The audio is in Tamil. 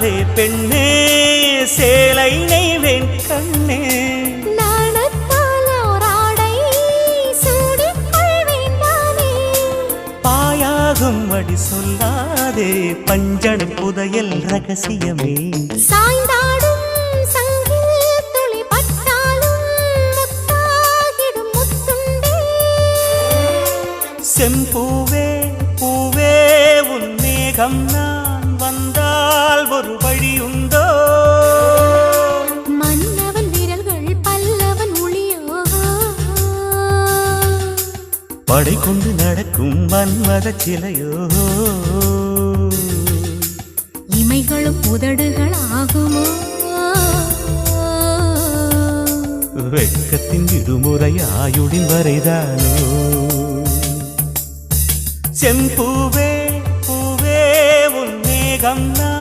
சொல்லாதே பெண்ணே சேலை நெய்வேன் கண்ணே பாயாகும் அடி சொல்லாதே பஞ்சனை புதையல் ரகசியமே சாய்ந்தாடும் சங்கில் துளி பட்டாலும் முத்தாகிடும் முத்துண்டே செம்பூவே பூவே உன் மேகம் நான் வந்தால் ஒரு வழியுண்டோ மன்னவன் விரல்கள் பல்லவன் ஒளியோ படை கொண்டு நடக்கும் மன்மத சிலையோ இமைகளும் உதடுகள் ஆகுமோ வெட்கத்தின் விடுமுறை ஆயுடின் வரைதானோ செம்பூவே பூவே உன் மேகம்